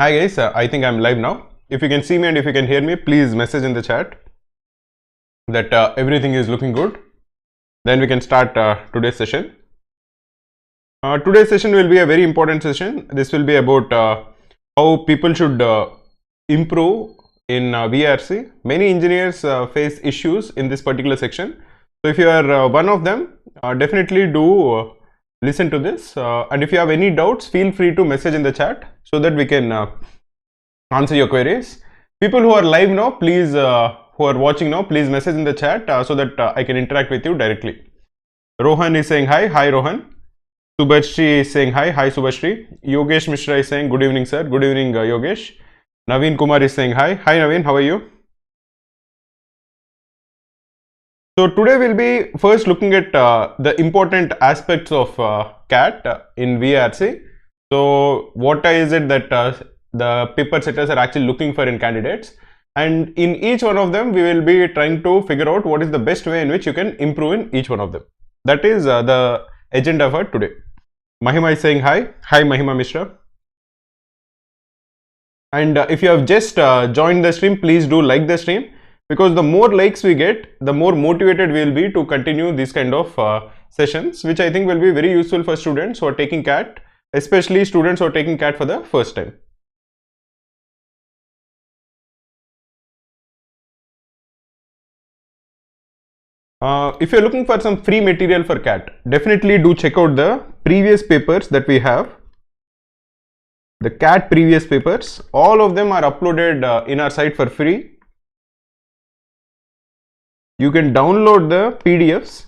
Hi guys, I think I'm live now. If you can see me and if you can hear me, please message in the chat that everything is looking good. Then we can start today's session. Today's session will be a very important session. This will be about how people should improve in VRC. Many engineers face issues in this particular section. So if you are one of them, definitely do listen to this. And if you have any doubts, feel free to message in the chat so that we can answer your queries. People who are live now, please, who are watching now, please message in the chat so that I can interact with you directly. Rohan is saying hi. Hi Rohan. Subhashri is saying hi. Hi Subhashri. Yogesh Mishra is saying good evening sir. Good evening Yogesh. Naveen Kumar is saying hi. Hi Naveen, how are you? So today we'll be first looking at the important aspects of CAT in VRC. So what is it that the paper setters are actually looking for in candidates, and in each one of them we will be trying to figure out what is the best way in which you can improve in each one of them. That is the agenda for today. Mahima is saying hi. Hi Mahima Mishra. And if you have just joined the stream, please do like the stream, because the more likes we get, the more motivated we will be to continue these kind of sessions, which I think will be very useful for students who are taking CAT, especially students who are taking CAT for the first time. If you're looking for some free material for CAT, definitely do check out the previous papers that we have. The CAT previous papers, all of them are uploaded in our site for free. You can download the PDFs.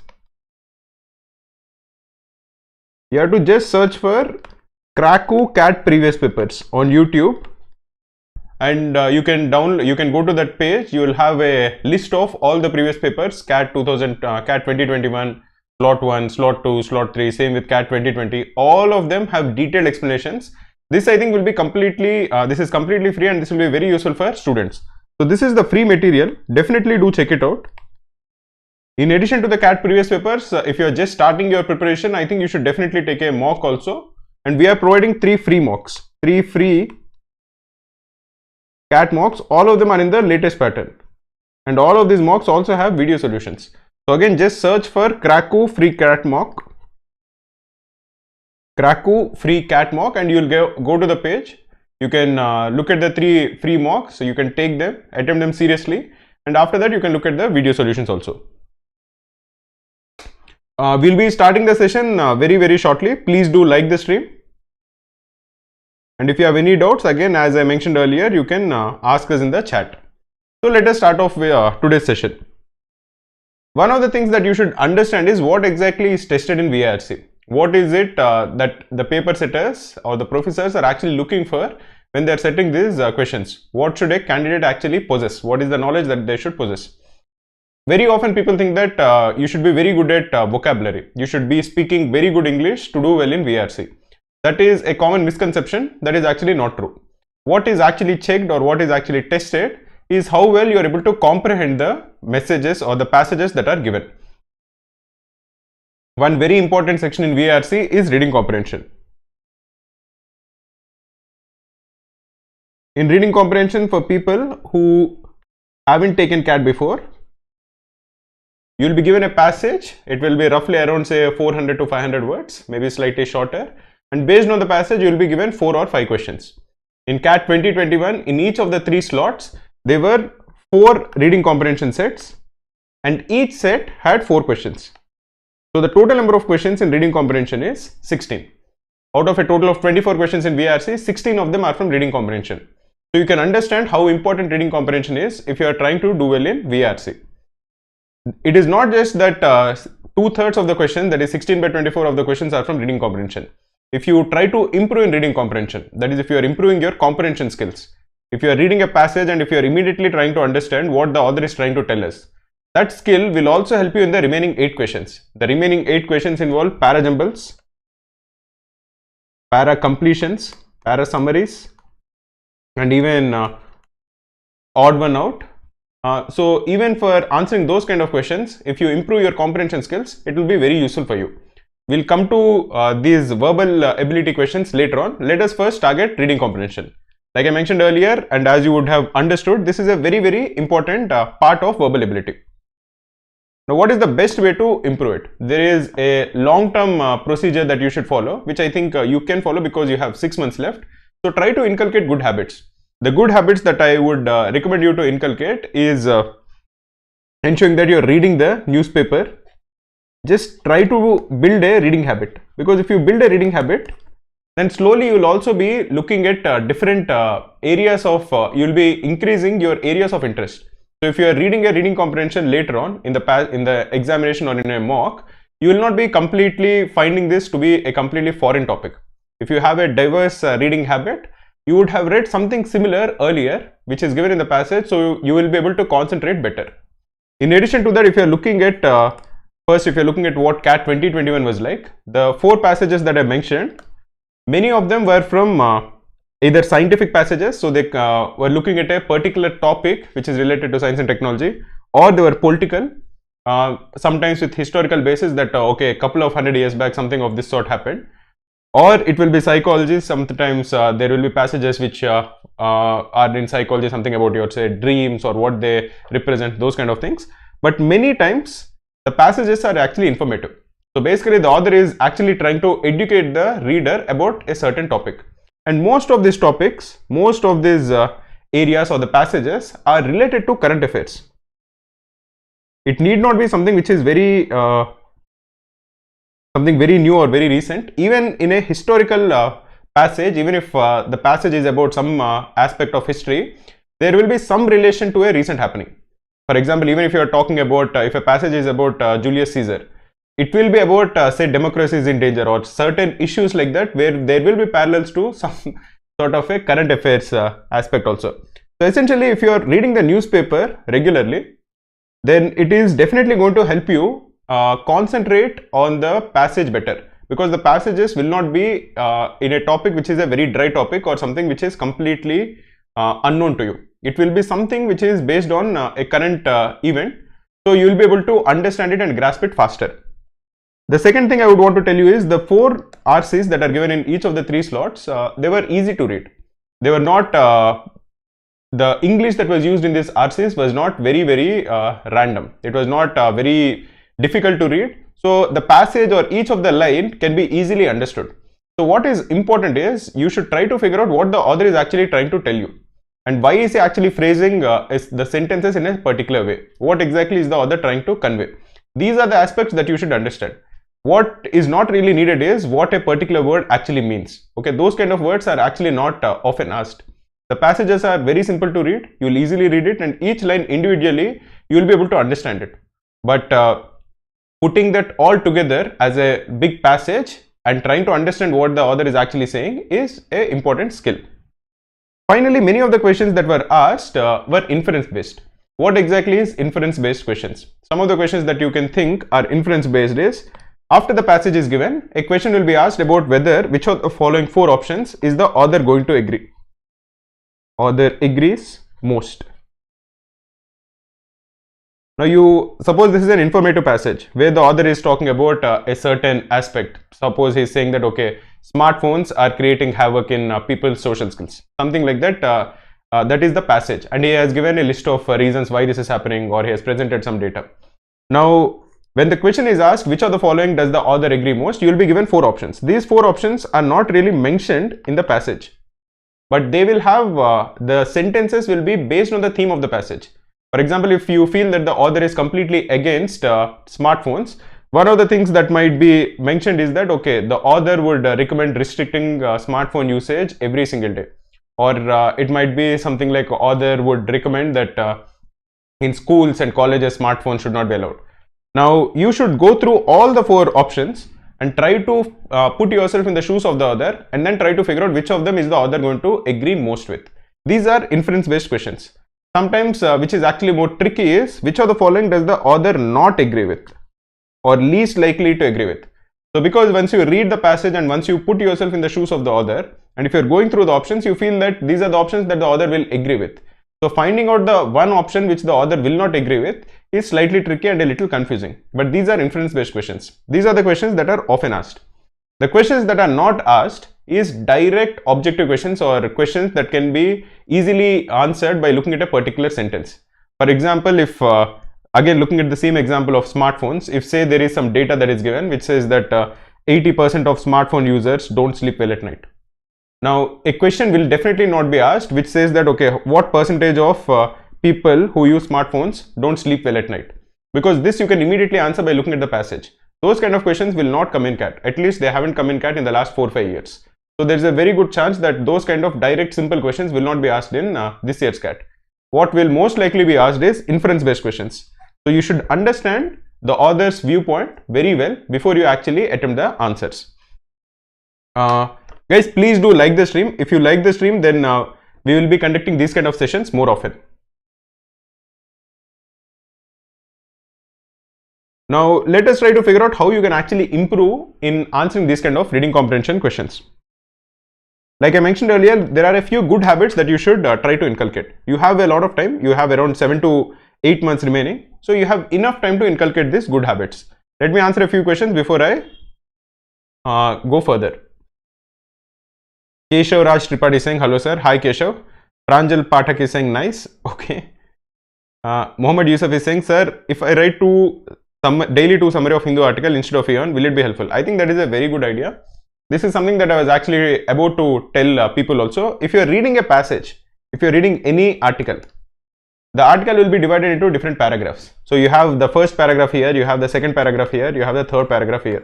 You have to just search for Krakow CAT previous papers on YouTube, and you can go to that page. You will have a list of all the previous papers: CAT 2021, slot 1, slot 2, slot 3, same with CAT 2020. All of them have detailed explanations. This I think will be completely this is completely free, and this will be very useful for students. So this is the free material. Definitely do check it out. In addition to the CAT previous papers, if you are just starting your preparation, I think you should definitely take a mock also. And we are providing 3 free mocks, 3 free CAT mocks. All of them are in the latest pattern, and all of these mocks also have video solutions. So again, just search for Krakow free CAT mock, Krakow free CAT mock, and you will go to the page. You can look at the 3 free mocks, so you can take them, attempt them seriously, and after that you can look at the video solutions also. We'll be starting the session very shortly. Please do like the stream, and if you have any doubts, again, as I mentioned earlier, you can ask us in the chat. So let us start off with today's session. One of the things that you should understand is what exactly is tested in VRC. What is it that the paper setters or the professors are actually looking for when they are setting these questions? What should a candidate actually possess? What is the knowledge that they should possess? Very often people think that you should be very good at vocabulary. You should be speaking very good English to do well in VRC. That is a common misconception. That is actually not true. What is actually checked or what is actually tested is how well you are able to comprehend the messages or the passages that are given. One very important section in VRC is reading comprehension. In reading comprehension, for people who haven't taken CAT before, you will be given a passage. It will be roughly around say 400 to 500 words, maybe slightly shorter, and based on the passage you will be given 4 or 5 questions. In CAT 2021, in each of the 3 slots, there were 4 reading comprehension sets, and each set had 4 questions. So the total number of questions in reading comprehension is 16. Out of a total of 24 questions in VRC, 16 of them are from reading comprehension. So you can understand how important reading comprehension is if you are trying to do well in VRC. It is not just that 2/3 of the question, that is 16 by 24 of the questions, are from reading comprehension. If you try to improve in reading comprehension, that is if you are improving your comprehension skills, if you are reading a passage and if you are immediately trying to understand what the author is trying to tell us, that skill will also help you in the remaining 8 questions. The remaining 8 questions involve para jumbles, para completions, para summaries, and even odd one out. So even for answering those kind of questions, if you improve your comprehension skills, it will be very useful for you. We'll come to these verbal ability questions later on. Let us first target reading comprehension. Like I mentioned earlier, and as you would have understood, this is a very, very important part of verbal ability. Now, what is the best way to improve it? There is a long-term procedure that you should follow, which I think you can follow because you have 6 months left. So try to inculcate good habits. The good habits that I would recommend you to inculcate is ensuring that you're reading the newspaper. Just try to build a reading habit, because if you build a reading habit, then slowly you will also be looking at different areas of, you will be increasing your areas of interest. So if you are reading a reading comprehension later on in the examination or in a mock, you will not be completely finding this to be a completely foreign topic. If you have a diverse reading habit, you would have read something similar earlier, which is given in the passage, so you will be able to concentrate better. In addition to that, if you are looking at first, if you're looking at what CAT 2021 was like, the 4 passages that I mentioned, many of them were from either scientific passages, so they were looking at a particular topic which is related to science and technology, or they were political, sometimes with historical basis that okay, a couple of 100 years back something of this sort happened, or it will be psychology. Sometimes there will be passages which are in psychology, something about your say dreams or what they represent, those kind of things. But many times the passages are actually informative. So basically the author is actually trying to educate the reader about a certain topic. And most of these topics, most of these areas or the passages are related to current affairs. It need not be something which is very new or very recent. Even in a historical passage, even if the passage is about some aspect of history, there will be some relation to a recent happening. For example, even if you are talking about, if a passage is about Julius Caesar, it will be about say democracy is in danger or certain issues like that, where there will be parallels to some sort of a current affairs aspect also. So essentially, if you are reading the newspaper regularly, then it is definitely going to help you concentrate on the passage better, because the passages will not be in a topic which is a very dry topic or something which is completely unknown to you. It will be something which is based on a current event, so you will be able to understand it and grasp it faster. The second thing I would want to tell you is the 4 RCs that are given in each of the 3 slots, they were easy to read. They were not, the English that was used in these RCs was not very random. It was not very difficult to read. So the passage or each of the line can be easily understood. So what is important is you should try to figure out what the author is actually trying to tell you. And why is he actually phrasing the sentences in a particular way? What exactly is the author trying to convey? These are the aspects that you should understand. What is not really needed is what a particular word actually means. Okay, those kind of words are actually not often asked. The passages are very simple to read. You will easily read it, and each line individually you will be able to understand it. But putting that all together as a big passage and trying to understand what the author is actually saying is an important skill. Finally, many of the questions that were asked were inference based. What exactly is inference based questions? Some of the questions that you can think are inference based is, after the passage is given, a question will be asked about whether which of the following 4 options is the author going to agree. Author agrees most. Now you suppose this is an informative passage where the author is talking about a certain aspect. Suppose he is saying that okay, smartphones are creating havoc in people's social skills, something like that. That is the passage, and he has given a list of reasons why this is happening, or he has presented some data. Now when the question is asked which of the following does the author agree most, you will be given 4 options. These 4 options are not really mentioned in the passage, but they will have the sentences will be based on the theme of the passage. For example, if you feel that the author is completely against smartphones, one of the things that might be mentioned is that okay, the author would recommend restricting smartphone usage every single day, or it might be something like author would recommend that in schools and colleges smartphones should not be allowed. Now you should go through all the 4 options and try to put yourself in the shoes of the author, and then try to figure out which of them is the author going to agree most with. These are inference based questions. Sometimes which is actually more tricky is which of the following does the author not agree with or least likely to agree with. So because once you read the passage and once you put yourself in the shoes of the author, and if you're going through the options, you feel that these are the options that the author will agree with. So finding out the one option which the author will not agree with is slightly tricky and a little confusing. But these are inference based questions. These are the questions that are often asked. The questions that are not asked is direct objective questions or questions that can be easily answered by looking at a particular sentence. For example, if again looking at the same example of smartphones, if say there is some data that is given which says that 80% of smartphone users don't sleep well at night. Now a question will definitely not be asked which says that okay, what percentage of people who use smartphones don't sleep well at night, because this you can immediately answer by looking at the passage. Those kind of questions will not come in CAT. At least they haven't come in CAT in the last 4-5 years. So there's a very good chance that those kind of direct simple questions will not be asked in this year's CAT. What will most likely be asked is inference based questions. So you should understand the author's viewpoint very well before you actually attempt the answers. Guys, please do like the stream. If you like the stream, then we will be conducting these kind of sessions more often. Now let us try to figure out how you can actually improve in answering these kind of reading comprehension questions. Like I mentioned earlier, there are a few good habits that you should try to inculcate. You have a lot of time. You have around 7 to 8 months remaining. So you have enough time to inculcate these good habits. Let me answer a few questions before I go further. Keshav Raj Tripathi is saying hello sir. Hi Keshav. Pranjal Pathak is saying nice. Okay. Mohammed Yusuf is saying sir, if I write daily to summary of Hindu article instead of Eon, will it be helpful? I think that is a very good idea. This is something that I was actually about to tell people also. If you are reading a passage, if you are reading any article, the article will be divided into different paragraphs. So you have the first paragraph here, you have the second paragraph here, you have the third paragraph here.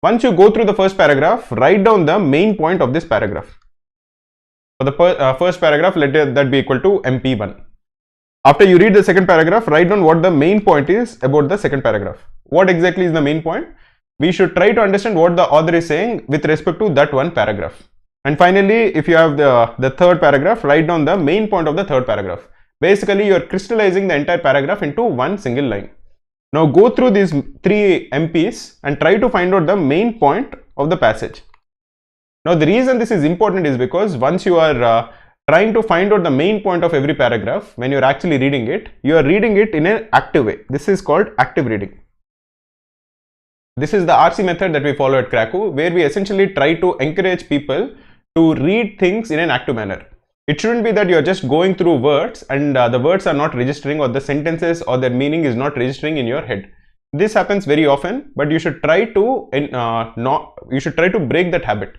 Once you go through the first paragraph, write down the main point of this paragraph. For the first paragraph, let that be equal to MP1. After you read the second paragraph, write down what the main point is about the second paragraph. What exactly is the main point? We should try to understand what the author is saying with respect to that one paragraph. And finally, if you have the third paragraph, write down the main point of the third paragraph. Basically, you are crystallizing the entire paragraph into one single line. Now go through these 3 MPs and try to find out the main point of the passage. Now the reason this is important is because once you are trying to find out the main point of every paragraph, when you are actually reading it, you are reading it in an active way. This is called active reading. This is the RC method that we follow at Krakow, where we essentially try to encourage people to read things in an active manner. It shouldn't be that you are just going through words and the words are not registering, or the sentences or their meaning is not registering in your head. This happens very often, but you should try to break that habit.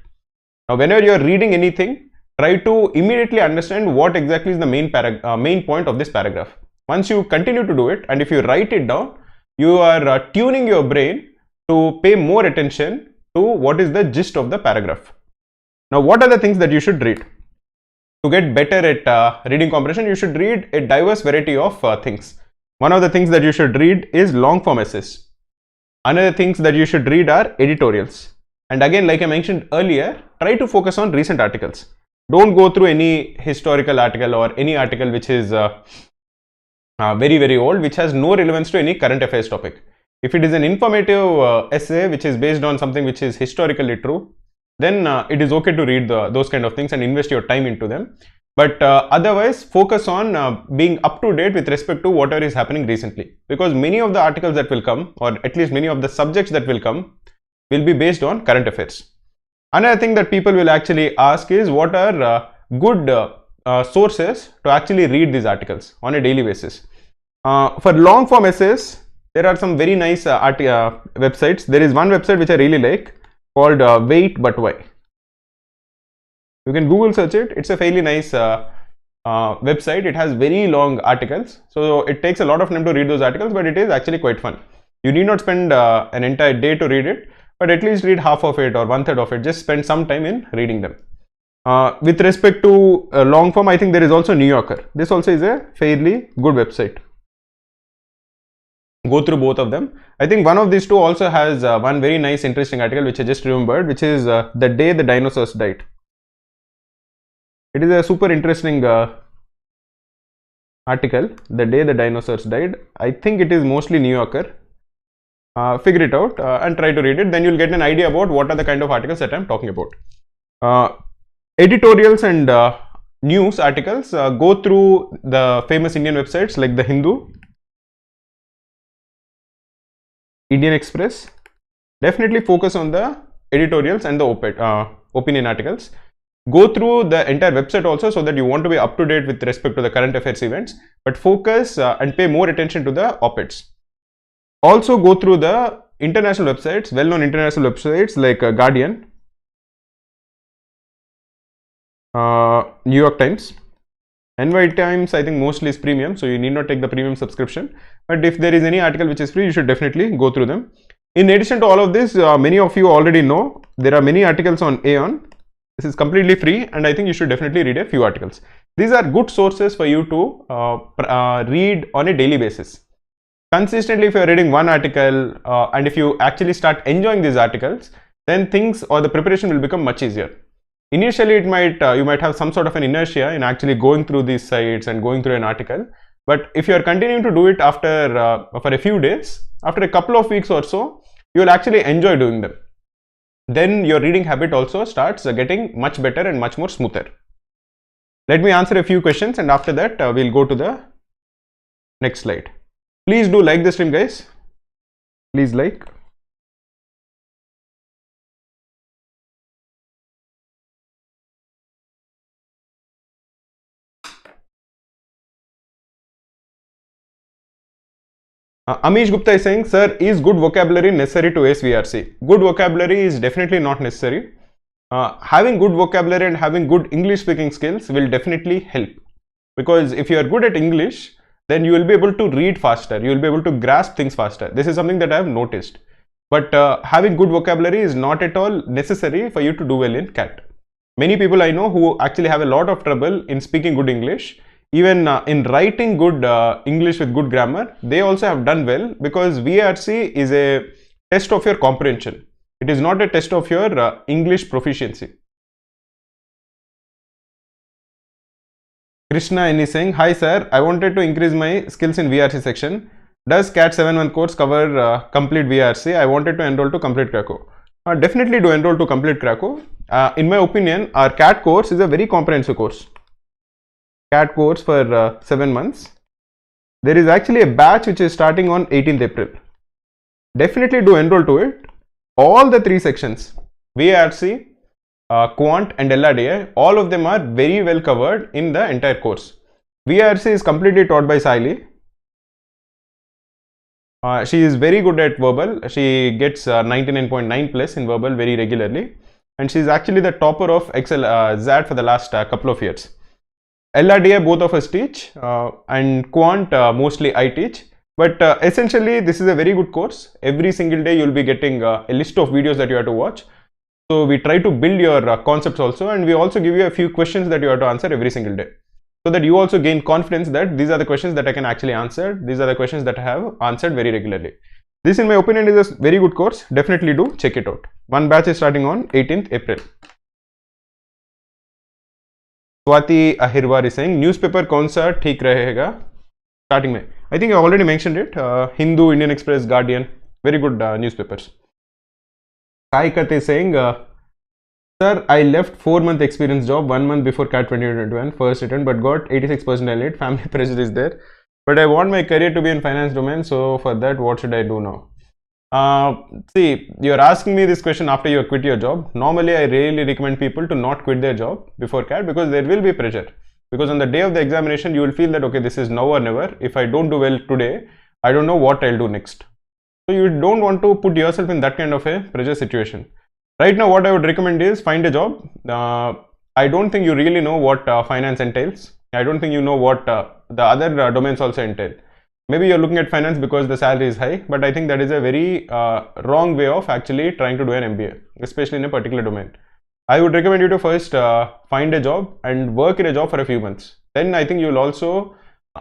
Now whenever you are reading anything, try to immediately understand what exactly is the main point of this paragraph. Once you continue to do it, and if you write it down, you are tuning your brain to pay more attention to what is the gist of the paragraph. Now what are the things that you should read? To get better at reading comprehension, you should read a diverse variety of things. One of the things that you should read is long form essays. Another things that you should read are editorials. And again, like I mentioned earlier, try to focus on recent articles. Don't go through any historical article or any article which is very, very old, which has no relevance to any current affairs topic. If it is an informative essay which is based on something which is historically true, then it is okay to read those kind of things and invest your time into them. But otherwise, focus on being up to date with respect to whatever is happening recently, because many of the articles that will come, or at least many of the subjects that will come, will be based on current affairs. Another thing that people will actually ask is what are good sources to actually read these articles on a daily basis. For long form essays, there are some very nice websites. There is one website which I really like called Wait But Why. You can Google search it. It's a fairly nice website. It has very long articles, so it takes a lot of time to read those articles, but it is actually quite fun. You need not spend an entire day to read it, but at least read half of it or 1/3 of it. Just spend some time in reading them. With respect to long form, I think there is also New Yorker. This also is a fairly good website. Go through both of them. I think one of these two also has one very nice interesting article which I just remembered, which is The Day the Dinosaurs Died. It is a super interesting article, The Day the Dinosaurs Died. I think it is mostly New Yorker. Figure it out and try to read it, then you'll get an idea about what are the kind of articles that I'm talking about. Editorials and news articles, go through the famous Indian websites like The Hindu, Indian Express. Definitely focus on the editorials and the op-ed, opinion articles. Go through the entire website also, so that you want to be up to date with respect to the current affairs events, but focus and pay more attention to the op-eds. Also go through the international websites, well-known international websites like Guardian, New York Times, NY Times. I think mostly is premium, so you need not take the premium subscription, but if there is any article which is free, you should definitely go through them. In addition to all of this, many of you already know there are many articles on Aeon. This is completely free, and I think you should definitely read a few articles. These are good sources for you to read on a daily basis. Consistently, if you are reading one article and if you actually start enjoying these articles, then things or the preparation will become much easier. Initially, it might you might have some sort of an inertia in actually going through these sites and going through an article. But if you are continuing to do it after for a few days, after a couple of weeks or so, you will actually enjoy doing them. Then your reading habit also starts getting much better and much more smoother. Let me answer a few questions, and after that we'll go to the next slide. Please do like the stream, guys. Please like. Amish Gupta is saying, sir, is good vocabulary necessary to ace VRC? Good vocabulary is definitely not necessary. Having good vocabulary and having good English speaking skills will definitely help, because if you are good at English, then you will be able to read faster, you will be able to grasp things faster. This is something that I have noticed. But having good vocabulary is not at all necessary for you to do well in CAT. Many people I know who actually have a lot of trouble in speaking good English. Even in writing good English with good grammar, they also have done well, because VRC is a test of your comprehension. It is not a test of your English proficiency. Krishna N is saying, hi sir, I wanted to increase my skills in VRC section. Does CAT 7-1 course cover complete VRC? I wanted to enroll to complete Krakow. Definitely do enroll to complete Krakow. In my opinion, our CAT course is a very comprehensive course. CAT course for 7 months. There is actually a batch which is starting on 18th April. Definitely do enroll to it. All the 3 sections, VRC, Quant and LRDI, all of them are very well covered in the entire course. VRC is completely taught by Saili. She is very good at verbal. She gets 99.9 plus in verbal very regularly, and she is actually the topper of Excel ZAD for the last couple of years. LRDI both of us teach, and Quant mostly I teach, but essentially this is a very good course. Every single day you will be getting a list of videos that you have to watch. So we try to build your concepts also, and we also give you a few questions that you have to answer every single day, so that you also gain confidence that these are the questions that I can actually answer, these are the questions that I have answered very regularly. This in my opinion is a very good course. Definitely do check it out. One batch is starting on 18th April. Swati Ahirwar is saying, newspaper kaun sa theek rahega? Starting mein, I think I already mentioned it. Hindu, Indian Express, Guardian, very good newspapers. Sai Kat is saying, sir, I left 4-month experience job 1 month before CAT 2021 first attempt, but got 86% elite. Family pressure is there, but I want my career to be in finance domain. So for that, what should I do now? See, you're asking me this question after you quit your job. Normally, I really recommend people to not quit their job before CAT, because there will be pressure. Because on the day of the examination, you will feel that, okay, this is now or never. If I don't do well today, I don't know what I'll do next. So you don't want to put yourself in that kind of a pressure situation. Right now, what I would recommend is find a job. I don't think you really know what finance entails. I don't think you know what the other domains also entail. Maybe you're looking at finance because the salary is high, but I think that is a very wrong way of actually trying to do an MBA, especially in a particular domain. I would recommend you to first find a job and work in a job for a few months. Then I think you will also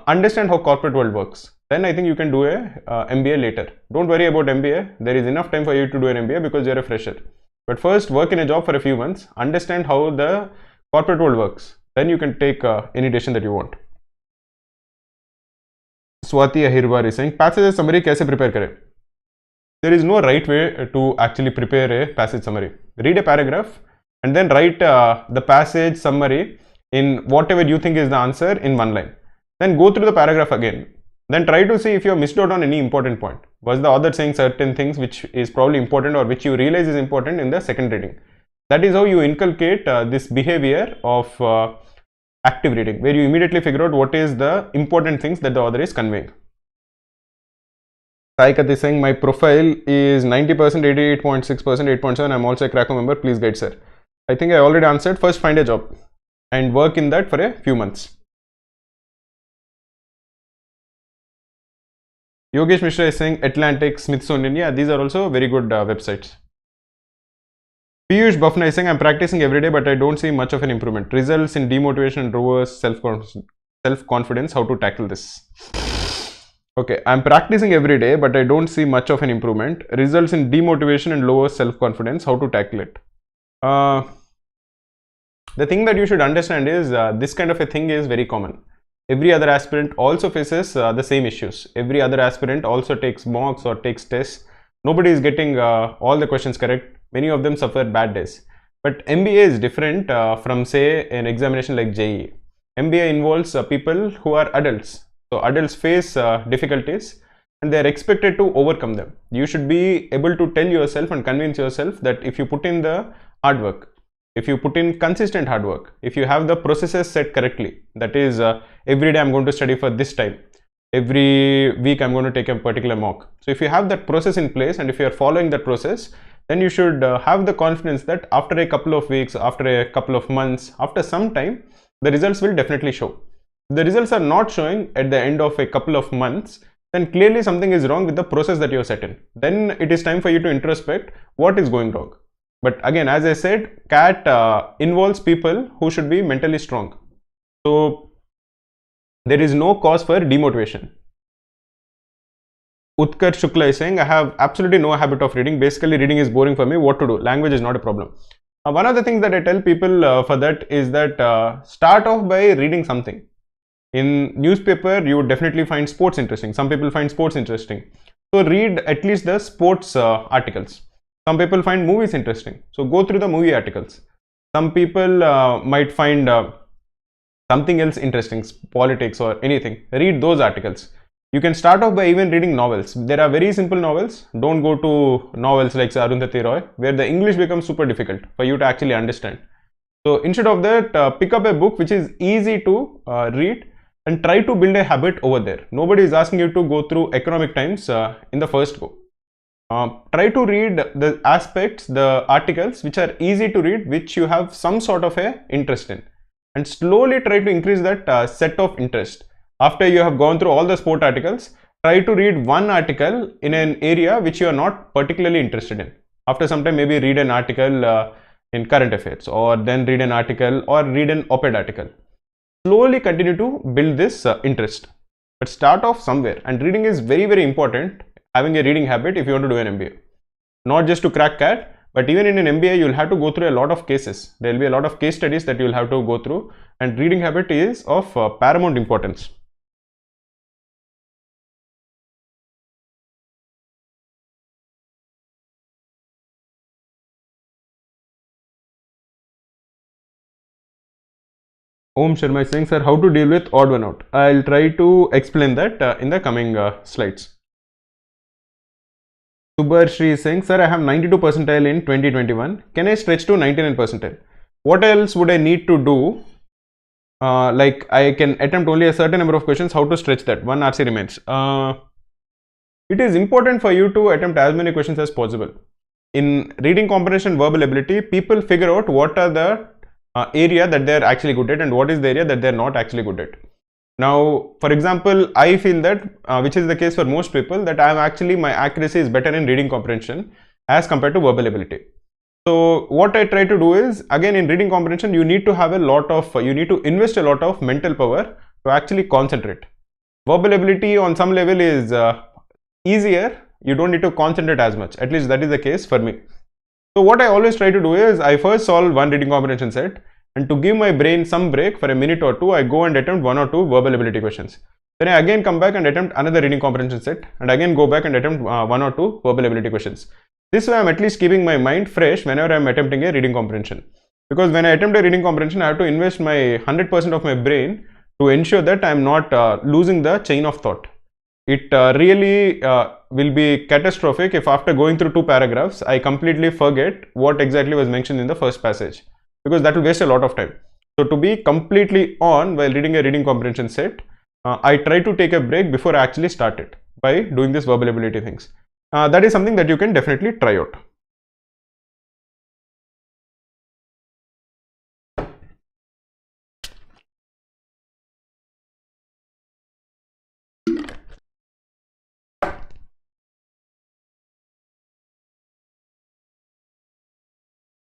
understand how corporate world works. Then I think you can do a MBA later. Don't worry about MBA. There is enough time for you to do an MBA because you're a fresher. But first work in a job for a few months, understand how the corporate world works. Then you can take any decision that you want. Swati Ahirwar is saying, passage summary kaise prepare kare? There is no right way to actually prepare a passage summary. Read a paragraph and then write the passage summary in whatever you think is the answer in 1 line. Then go through the paragraph again. Then try to see if you have missed out on any important point. Was the author saying certain things which is probably important or which you realize is important in the second reading? That is how you inculcate this behavior of active reading, where you immediately figure out what is the important things that the author is conveying. Saikat is saying my profile is 90%, 88.6%, 8.7. I'm also a Krakow member. Please guide, sir. I think I already answered. First, find a job and work in that for a few months. Yogesh Mishra is saying Atlantic, Smithsonian. Yeah, these are also very good websites. Piyush Buffna is saying I'm practicing every day, but I don't see much of an improvement. Results in demotivation, reverse self-confidence. How to tackle this? Okay, I'm practicing every day, but I don't see much of an improvement. Results in demotivation and lower self-confidence. How to tackle it? The thing that you should understand is this kind of a thing is very common. Every other aspirant also faces the same issues. Every other aspirant also takes mocks or takes tests. Nobody is getting all the questions correct. Many of them suffer bad days. But MBA is different from, say, an examination like JEE. MBA involves people who are adults. So adults face difficulties and they are expected to overcome them. You should be able to tell yourself and convince yourself that if you put in the hard work, if you put in consistent hard work, if you have the processes set correctly, that is every day I'm going to study for this time, every week I'm going to take a particular mock. So if you have that process in place and if you are following that process, then you should have the confidence that after a couple of weeks, after a couple of months, after some time, the results will definitely show. If the results are not showing at the end of a couple of months, then clearly something is wrong with the process that you have set in. Then it is time for you to introspect what is going wrong. But again, as I said, CAT involves people who should be mentally strong. So there is no cause for demotivation. Utkar Shukla is saying, I have absolutely no habit of reading. Basically, reading is boring for me. What to do? Language is not a problem. One of the things that I tell people for that is that start off by reading something. In newspaper, you would definitely find sports interesting. Some people find sports interesting. So read at least the sports articles. Some people find movies interesting. So go through the movie articles. Some people might find something else interesting, politics or anything. Read those articles. You can start off by even reading novels. There are very simple novels. Don't go to novels like Arundhati Roy, where the English becomes super difficult for you to actually understand. So instead of that, pick up a book which is easy to read and try to build a habit over there. Nobody is asking you to go through Economic Times in the first go. Try to read the aspects, the articles which are easy to read, which you have some sort of a interest in, and slowly try to increase that set of interest. After you have gone through all the sport articles, try to read one article in an area which you are not particularly interested in. After some time, maybe read an article in current affairs, or then read an article or read an op-ed article. Slowly continue to build this interest, but start off somewhere. And reading is very, very important. Having a reading habit if you want to do an MBA, not just to crack CAT, but even in an MBA, you'll have to go through a lot of cases. There will be a lot of case studies that you'll have to go through, and reading habit is of paramount importance. Om Sharma is saying, sir, how to deal with odd one out? I'll try to explain that in the coming slides. Subharshri is saying, sir, I have 92 percentile in 2021. Can I stretch to 99 percentile? What else would I need to do? Like I can attempt only a certain number of questions. How to stretch that? One RC remains. It is important for you to attempt as many questions as possible. In reading comprehension, verbal ability, people figure out what are the area that they are actually good at and what is the area that they are not actually good at. Now, for example, I feel that, which is the case for most people, that my accuracy is better in reading comprehension as compared to verbal ability. So what I try to do is, again, in reading comprehension, you need to have you need to invest a lot of mental power to actually concentrate. Verbal ability on some level is easier. You don't need to concentrate as much. At least that is the case for me. So what I always try to do is, I first solve one reading comprehension set, and to give my brain some break for a minute or two, I go and attempt one or two verbal ability questions. Then I again come back and attempt another reading comprehension set, and again go back and attempt one or two verbal ability questions. This way I am at least keeping my mind fresh whenever I am attempting a reading comprehension. Because when I attempt a reading comprehension, I have to invest my 100% of my brain to ensure that I am not losing the chain of thought. It really will be catastrophic if after going through 2 paragraphs, I completely forget what exactly was mentioned in the first passage, because that will waste a lot of time. So to be completely on while reading a reading comprehension set, I try to take a break before I actually start it by doing this verbal ability things. That is something that you can definitely try out.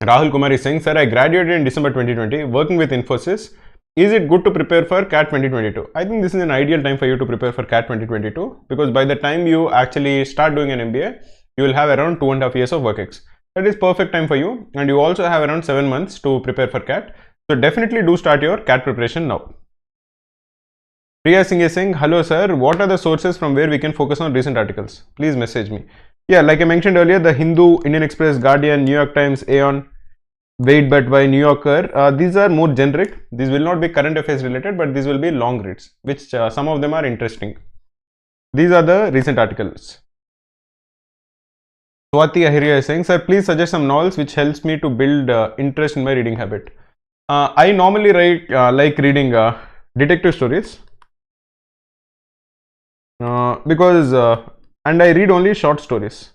Rahul Kumar is saying, sir, I graduated in December 2020, working with Infosys. Is it good to prepare for CAT 2022? I think this is an ideal time for you to prepare for CAT 2022, because by the time you actually start doing an MBA, you will have around 2.5 years of work ex. That is perfect time for you, and you also have around 7 months to prepare for CAT. So definitely do start your CAT preparation now. Priya Singh is saying, hello sir, what are the sources from where we can focus on recent articles? Please message me. Yeah, like I mentioned earlier, the Hindu, Indian Express, Guardian, New York Times, Aeon, Wait But by New Yorker, these are more generic. These will not be current affairs related, but these will be long reads, which some of them are interesting. These are the recent articles. Swati Ahiria is saying, sir, please suggest some novels which helps me to build interest in my reading habit. I normally like reading detective stories because and I read only short stories.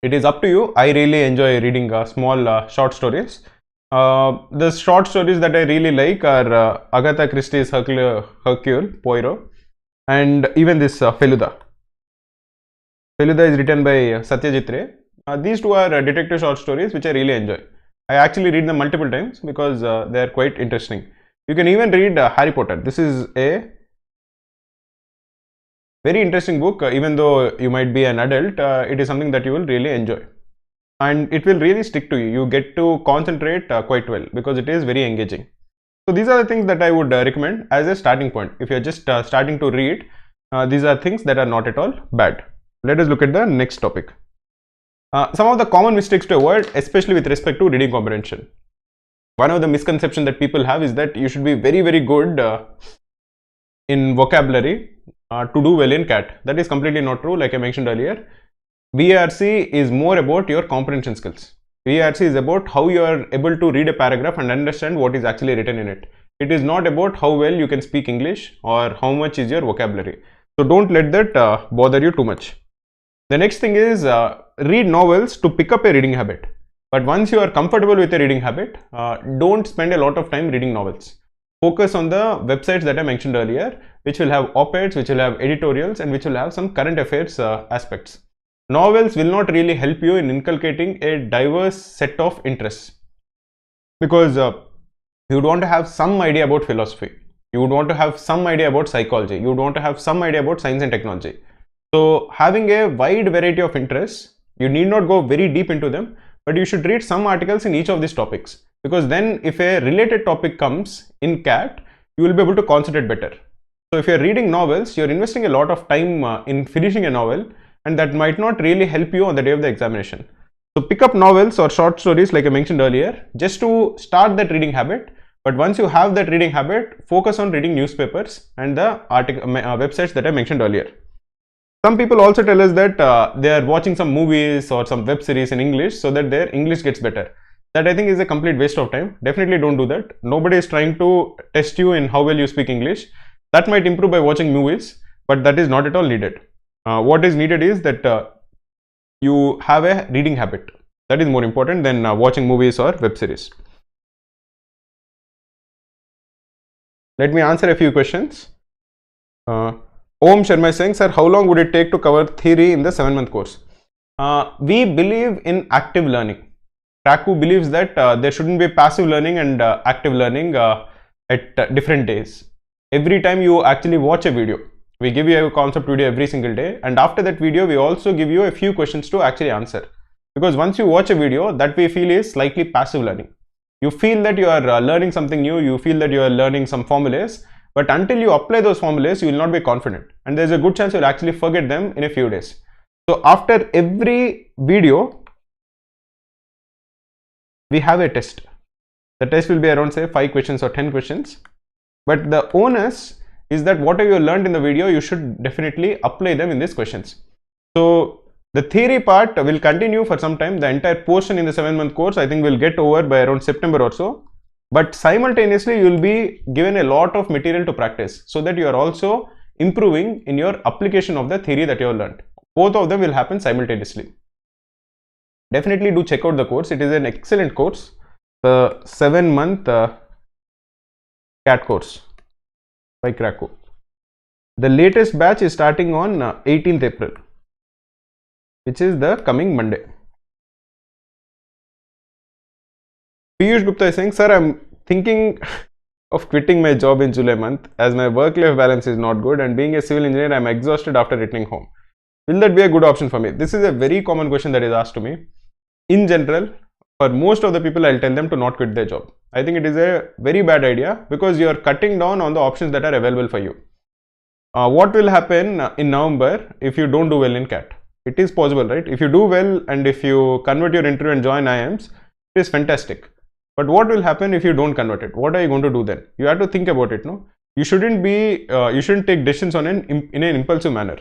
It is up to you. I really enjoy reading small short stories. The short stories that I really like are Agatha Christie's Hercule Poirot, and even this Feluda. Feluda is written by Satyajit Ray. These two are detective short stories which I really enjoy. I actually read them multiple times because they are quite interesting. You can even read Harry Potter. This is a very interesting book. Even though you might be an adult, it is something that you will really enjoy, and it will really stick to you. You get to concentrate quite well because it is very engaging. So these are the things that I would recommend as a starting point. If you're just starting to read, these are things that are not at all bad. Let us look at the next topic. Some of the common mistakes to avoid, especially with respect to reading comprehension. One of the misconceptions that people have is that you should be very, very good in vocabulary to do well in CAT. That is completely not true. Like I mentioned earlier, VRC is more about your comprehension skills. VRC is about how you are able to read a paragraph and understand what is actually written in it. It is not about how well you can speak English or how much is your vocabulary. So don't let that bother you too much. The next thing is read novels to pick up a reading habit. But once you are comfortable with a reading habit, don't spend a lot of time reading novels. Focus on the websites that I mentioned earlier, which will have op-eds, which will have editorials, and which will have some current affairs aspects. Novels will not really help you in inculcating a diverse set of interests, because you would want to have some idea about philosophy, you would want to have some idea about psychology, you would want to have some idea about science and technology. So having a wide variety of interests, you need not go very deep into them, but you should read some articles in each of these topics, because then if a related topic comes in CAT, you will be able to concentrate better. So if you're reading novels, you're investing a lot of time in finishing a novel, and that might not really help you on the day of the examination. So pick up novels or short stories like I mentioned earlier, just to start that reading habit. But once you have that reading habit, focus on reading newspapers and the websites that I mentioned earlier. Some people also tell us that they are watching some movies or some web series in English so that their English gets better. That I think is a complete waste of time. Definitely don't do that. Nobody is trying to test you in how well you speak English. That might improve by watching movies, but that is not at all needed. What is needed is that you have a reading habit. That is more important than watching movies or web series. Let me answer a few questions. Om Sharma is saying, sir, how long would it take to cover theory in the 7-month course? We believe in active learning. TRACU believes that there shouldn't be passive learning and active learning at different days. Every time you actually watch a video, we give you a concept video every single day, and after that video we also give you a few questions to actually answer. Because once you watch a video, that we feel is slightly passive learning. You feel that you are learning something new, you feel that you are learning some formulas, but until you apply those formulas, you will not be confident, and there's a good chance you'll actually forget them in a few days. So after every video, we have a test. The test will be around say 5 questions or 10 questions, but the onus is that whatever you learned in the video, you should definitely apply them in these questions. So the theory part will continue for some time. The entire portion in the 7-month course, I think, will get over by around September or so. But simultaneously, you will be given a lot of material to practice so that you are also improving in your application of the theory that you have learned. Both of them will happen simultaneously. Definitely do check out the course. It is an excellent course. The 7-month CAT course by Krakow. The latest batch is starting on 18th April, which is the coming Monday. Piyush Gupta is saying, sir, I'm thinking of quitting my job in July month as my work-life balance is not good, and being a civil engineer, I'm exhausted after returning home. Will that be a good option for me? This is a very common question that is asked to me. In general, for most of the people, I'll tell them to not quit their job. I think it is a very bad idea because you are cutting down on the options that are available for you. What will happen in November if you don't do well in CAT? It is possible, right? If you do well and if you convert your interview and join IIMs, it is fantastic. But what will happen if you don't convert it? What are you going to do then? You have to think about it, no? You shouldn't take decisions in an impulsive manner.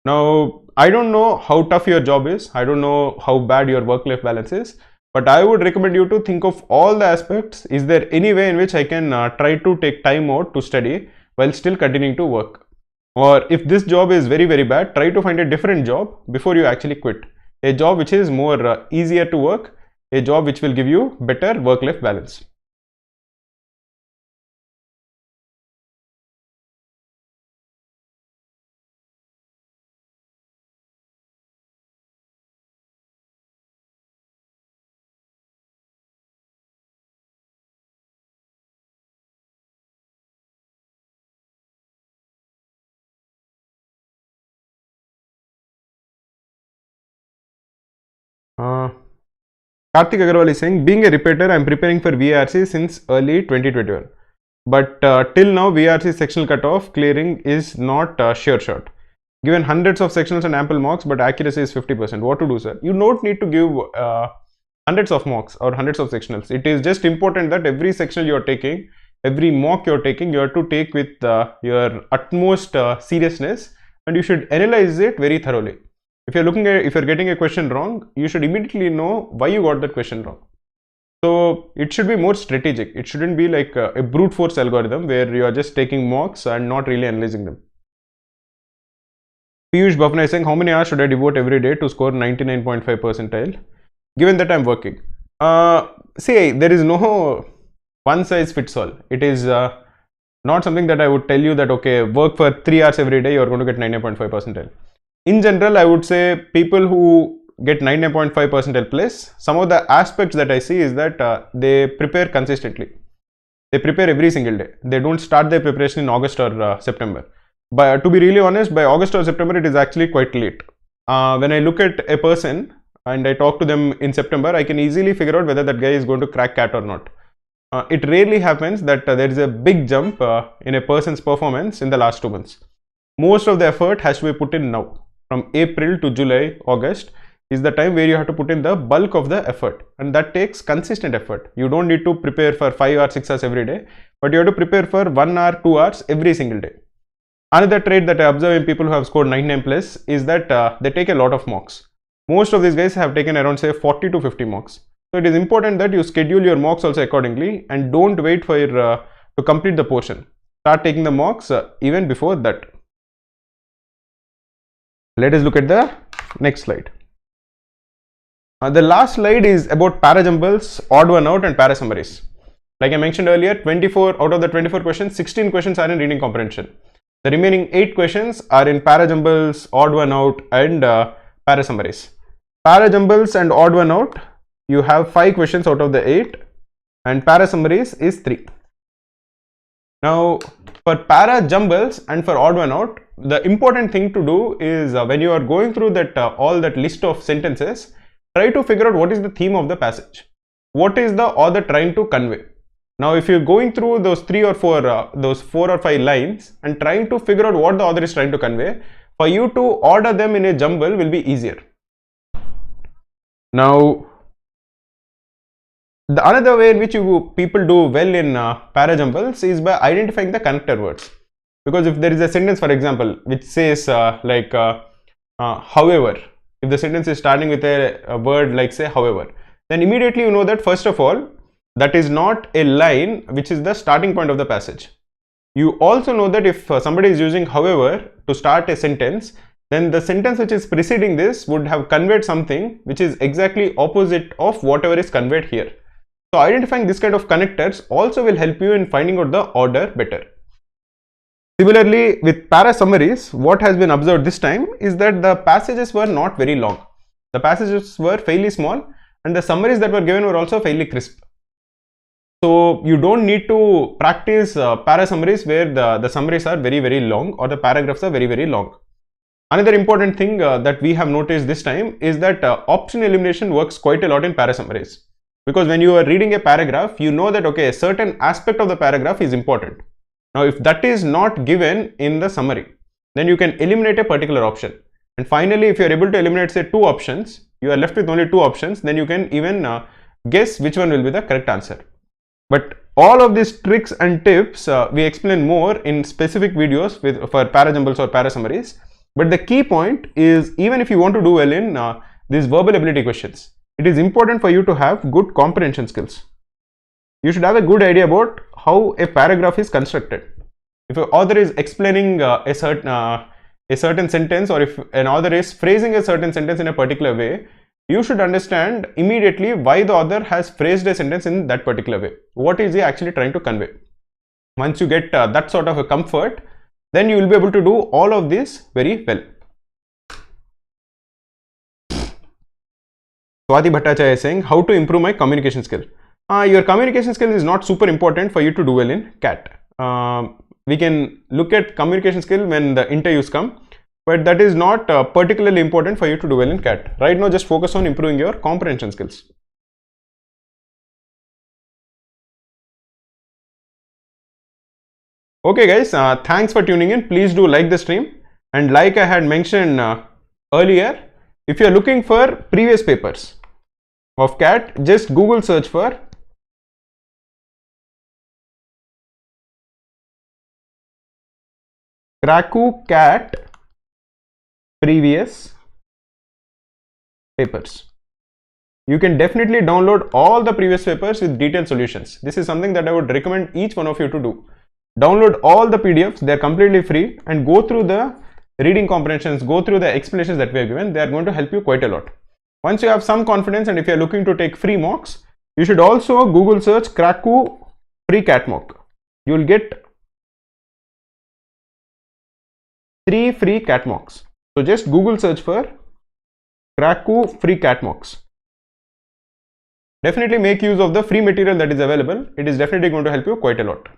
Now, I don't know how tough your job is. I don't know how bad your work-life balance is. But I would recommend you to think of all the aspects. Is there any way in which I can try to take time out to study while still continuing to work? Or if this job is very, very bad, try to find a different job before you actually quit. A job which is more easier to work, a job which will give you better work-life balance. Karthik Agarwal is saying, being a repeater, I am preparing for VRC since early 2021. But till now, VRC sectional cutoff clearing is not sure shot. Given hundreds of sectionals and ample marks, but accuracy is 50%. What to do, sir? You don't need to give hundreds of marks or hundreds of sectionals. It is just important that every sectional you are taking, every mock you are taking, you have to take with your utmost seriousness, and you should analyze it very thoroughly. If you're getting a question wrong, you should immediately know why you got that question wrong. So it should be more strategic. It shouldn't be like a brute force algorithm where you are just taking mocks and not really analyzing them. Piyush Bhavna is saying, how many hours should I devote every day to score 99.5 percentile given that I'm working? See, there is no one size fits all. It is not something that I would tell you that, okay, work for 3 hours every day, you're going to get 99.5 percentile. In general, I would say people who get 99.5 percentile plus, some of the aspects that I see is that they prepare consistently. They prepare every single day. They don't start their preparation in August or September. But to be really honest, by August or September, it is actually quite late. When I look at a person and I talk to them in September, I can easily figure out whether that guy is going to crack CAT or not. It rarely happens that there is a big jump in a person's performance in the last 2 months. Most of the effort has to be put in now. From April to July, August is the time where you have to put in the bulk of the effort, and that takes consistent effort. You don't need to prepare for 5 or 6 hours every day, but you have to prepare for 1 hour, 2 hours every single day. Another trait that I observe in people who have scored 99 plus is that they take a lot of mocks. Most of these guys have taken around say 40 to 50 mocks. So it is important that you schedule your mocks also accordingly and don't wait for to complete the portion. Start taking the mocks even before that. Let us look at the next slide. The last slide is about parajumbles, odd one out, and parasummaries. Like I mentioned earlier, 24 out of the 24 questions, 16 questions are in reading comprehension. The remaining 8 questions are in parajumbles, odd one out, and parasummaries. Parajumbles and odd one out, you have 5 questions out of the 8, and parasummaries is 3. Now, for parajumbles and for odd one out, the important thing to do is when you are going through that all that list of sentences, try to figure out what is the theme of the passage. What is the author trying to convey? Now, if you're going through those 4 or 5 lines and trying to figure out what the author is trying to convey, for you to order them in a jumble will be easier. Now, the another way in which people do well in parajumbles is by identifying the connector words. Because if there is a sentence, for example, which says however, if the sentence is starting with a word like say however, then immediately you know that first of all, that is not a line which is the starting point of the passage. You also know that if somebody is using however to start a sentence, then the sentence which is preceding this would have conveyed something which is exactly opposite of whatever is conveyed here. So identifying this kind of connectors also will help you in finding out the order better. Similarly, with para summaries, what has been observed this time is that the passages were not very long. The passages were fairly small and the summaries that were given were also fairly crisp. So you don't need to practice para summaries where the summaries are very long or the paragraphs are very long. Another important thing that we have noticed this time is that option elimination works quite a lot in para summaries. Because when you are reading a paragraph, you know that okay, a certain aspect of the paragraph is important. Now if that is not given in the summary, then you can eliminate a particular option. And finally, if you are able to eliminate say 2 options, you are left with only 2 options, then you can even guess which one will be the correct answer. But all of these tricks and tips we explain more in specific videos for para jumbles or para summaries. But the key point is, even if you want to do well in these verbal ability questions, it is important for you to have good comprehension skills. You should have a good idea about how a paragraph is constructed. If an author is explaining a certain sentence, or if an author is phrasing a certain sentence in a particular way, you should understand immediately why the author has phrased a sentence in that particular way. What is he actually trying to convey? Once you get that sort of a comfort, then you will be able to do all of this very well. Swati Bhattacharya is saying, how to improve my communication skill? Your communication skill is not super important for you to do well in CAT. We can look at communication skill when the interviews come, but that is not particularly important for you to do well in CAT. Right now, just focus on improving your comprehension skills. Okay guys, thanks for tuning in. Please do like the stream, and like I had mentioned earlier, if you are looking for previous papers of CAT, just Google search for Krakow CAT previous papers. You can definitely download all the previous papers with detailed solutions. This is something that I would recommend each one of you to do. Download all the PDFs, they are completely free, and go through the reading comprehensions, go through the explanations that we have given. They are going to help you quite a lot. Once you have some confidence, and if you are looking to take free mocks, you should also Google search Krakow free CAT mock. You will get 3 free CAT mocks. So just Google search for Krakow free CAT mocks. Definitely make use of the free material that is available. It is definitely going to help you quite a lot.